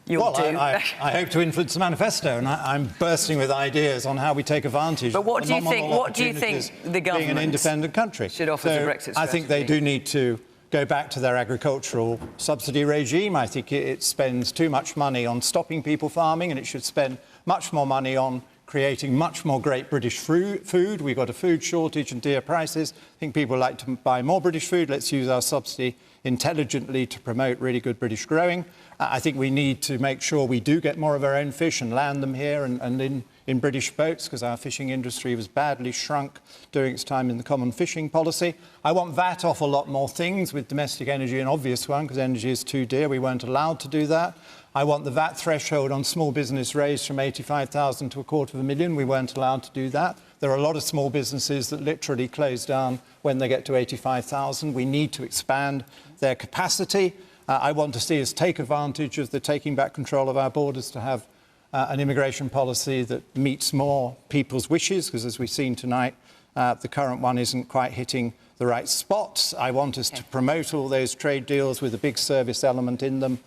do. I hope to influence the manifesto, and I'm bursting with ideas on how we take advantage. But what of do you think? What do you think the government, being an independent country, should offer as a Brexit strategy? I think they do need to go back to their agricultural subsidy regime. I think it spends too much money on stopping people farming, and it should spend much more money on creating much more great British food. We've got a food shortage and dear prices. I think people like to buy more British food. Let's use our subsidy intelligently to promote really good British growing. I think we need to make sure we do get more of our own fish and land them here and in British boats, because our fishing industry was badly shrunk during its time in the common fishing policy. I want VAT off a lot more things, with domestic energy an obvious one, because energy is too dear. We weren't allowed to do that. I want the VAT threshold on small business raised from 85,000 to $250,000. We weren't allowed to do that. There are a lot of small businesses that literally close down when they get to 85,000. We need to expand their capacity. I want to see us take advantage of the taking back control of our borders to have an immigration policy that meets more people's wishes, because as we've seen tonight, the current one isn't quite hitting the right spots. I want us to promote all those trade deals with a big service element in them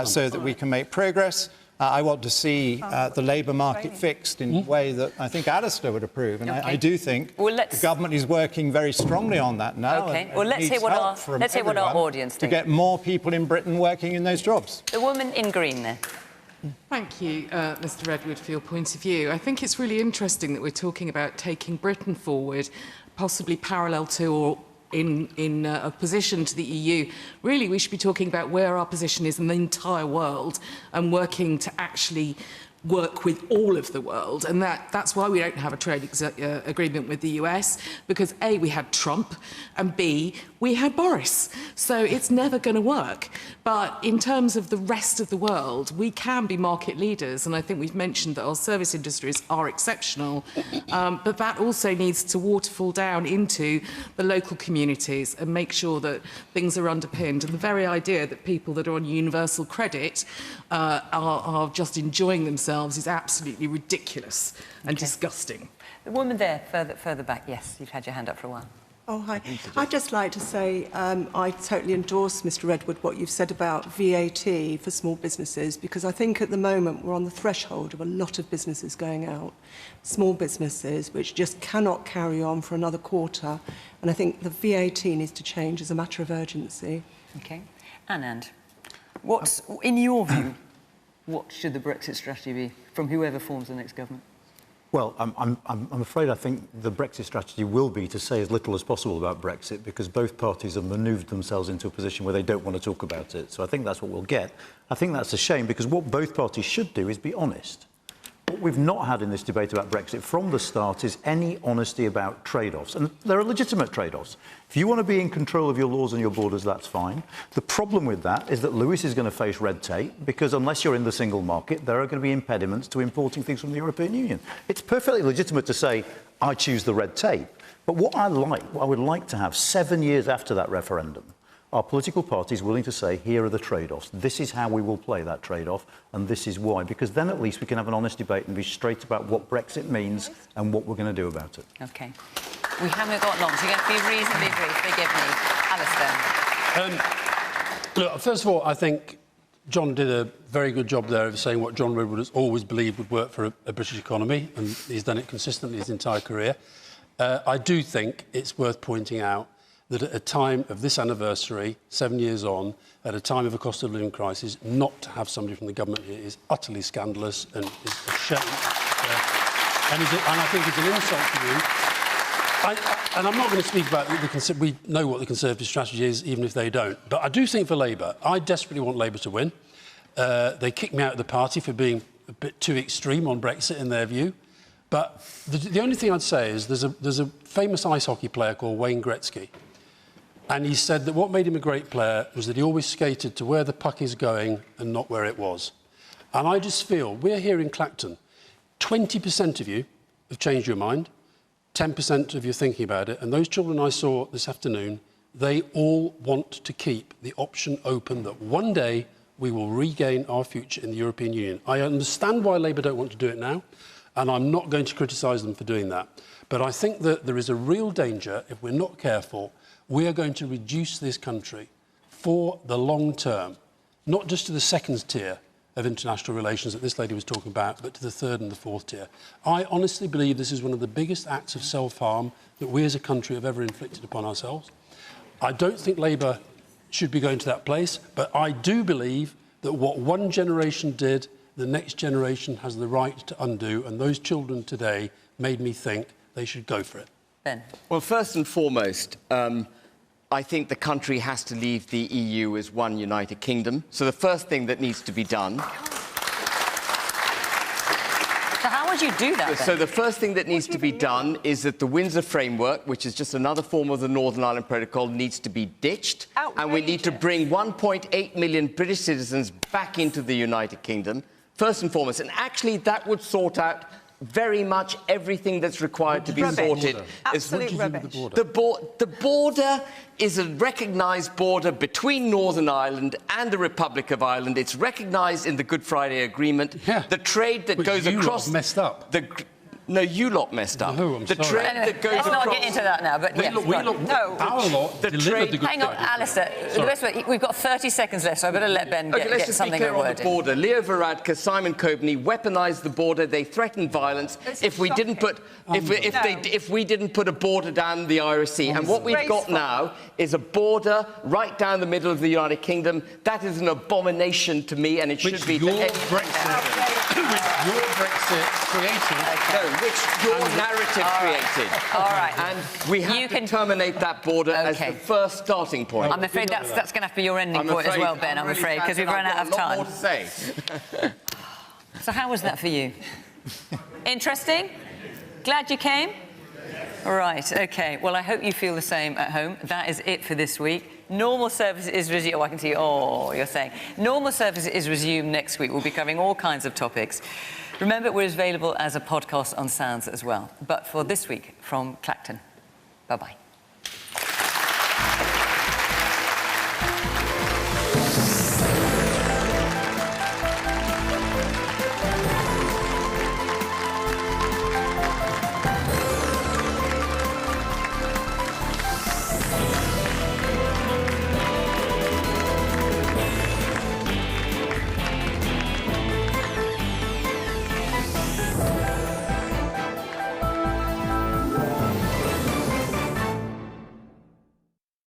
so that we can make progress. I want to see the labour market fixed in a way that I think Alastair would approve. And I do think the government is working very strongly on that now. OK. Well, let's hear what our audience to think. get more people in Britain working in those jobs. The woman in green there. Thank you, Mr Redwood, for your point of view. I think it's really interesting that we're talking about taking Britain forward, possibly parallel to or in opposition to the EU. Really, we should be talking about where our position is in the entire world and working to actually work with all of the world, and that's why we don't have a trade agreement with the US, because A, we had Trump, and B, we had Boris. So it's never going to work. But in terms of the rest of the world, we can be market leaders, and I think we've mentioned that our service industries are exceptional, but that also needs to waterfall down into the local communities and make sure that things are underpinned. And the very idea that people that are on universal credit are just enjoying themselves is absolutely ridiculous and disgusting. The woman there, further back, yes, you've had your hand up for a while. Oh, hi. I'd just like to say I totally endorse, Mr Redwood, what you've said about VAT for small businesses, because I think at the moment we're on the threshold of a lot of businesses going out, small businesses which just cannot carry on for another quarter, and I think the VAT needs to change as a matter of urgency. OK. Anand, what's, in your view, what should the Brexit strategy be from whoever forms the next government? Well, I'm afraid I think the Brexit strategy will be to say as little as possible about Brexit, because both parties have manoeuvred themselves into a position where they don't want to talk about it. So I think that's what we'll get. I think that's a shame, because what both parties should do is be honest. What we've not had in this debate about Brexit from the start is any honesty about trade-offs. And there are legitimate trade-offs. If you want to be in control of your laws and your borders, that's fine. The problem with that is that Lewis is going to face red tape, because unless you're in the single market, there are going to be impediments to importing things from the European Union. It's perfectly legitimate to say, I choose the red tape. But what I would like to have 7 years after that referendum, are political parties willing to say, here are the trade-offs. This is how we will play that trade-off, and this is why. Because then at least we can have an honest debate and be straight about what Brexit means and what we're going to do about it. OK. We haven't got long, so you're going to be reasonably brief. Forgive me. Alastair. Look, first of all, I think John did a very good job there of saying what John Redwood has always believed would work for a British economy, and he's done it consistently his entire career. I do think it's worth pointing out that at a time of this anniversary, 7 years on, at a time of a cost of living crisis, not to have somebody from the government here is utterly scandalous and is a shame. And I think it's an insult to you. And I'm not going to speak about we know what the Conservative strategy is, even if they don't. But I do think for Labour, I desperately want Labour to win. They kicked me out of the party for being a bit too extreme on Brexit in their view. But the only thing I'd say is there's a famous ice hockey player called Wayne Gretzky. And he said that what made him a great player was that he always skated to where the puck is going and not where it was. And I just feel, we're here in Clacton, 20% of you have changed your mind, 10% of you are thinking about it, and those children I saw this afternoon, they all want to keep the option open that one day we will regain our future in the European Union. I understand why Labour don't want to do it now, and I'm not going to criticise them for doing that. But I think that there is a real danger, if we're not careful, we are going to reduce this country for the long term, not just to the second tier of international relations that this lady was talking about, but to the third and the fourth tier. I honestly believe this is one of the biggest acts of self-harm that we as a country have ever inflicted upon ourselves. I don't think Labour should be going to that place, but I do believe that what one generation did, the next generation has the right to undo, and those children today made me think they should go for it. Ben. Well, first and foremost, I think the country has to leave the EU as one United Kingdom. So the first thing that needs to be done... So how would you do that, then? So the first thing that needs to be done is that the Windsor Framework, which is just another form of the Northern Ireland Protocol, needs to be ditched. Outrageous. And we need to bring 1.8 million British citizens back into the United Kingdom, first and foremost. And actually, that would sort out very much everything that's required to be sorted. Absolute rubbish. The border is a recognised border between Northern Ireland and the Republic of Ireland. It's recognised in the Good Friday Agreement. Yeah. The trade that goes across... messed up. No, you lot messed up. No, I'm the sorry. trade Anyway, that goes let's across... not get into that now, but yes. Our lot the delivered the Good Hang on, Friday. Alistair. The best way, we've got 30 seconds left, so I better let Ben Okay, let's get just something be clear on the worded. border. Leo Varadkar, Simon Coveney weaponised the border. They threatened violence. If we didn't put a border down the Irish Sea, and what we've got now is a border right down the middle of the United Kingdom. That is an abomination to me, and it should be your Brexit created. No, which your narrative created. All right. And we have to terminate that border as the first starting point. I'm afraid that's going to have to be your ending point as well, Ben, I'm afraid, because we've run out of time. I've got a lot more to say. So how was that for you? Interesting? Glad you came? All right, OK. Well, I hope you feel the same at home. That is it for this week. Normal service is resumed. Oh, I can see. Oh, you're saying. Normal service is resumed next week. We'll be covering all kinds of topics. Remember, we're available as a podcast on Sounds as well. But for this week, from Clacton, bye-bye.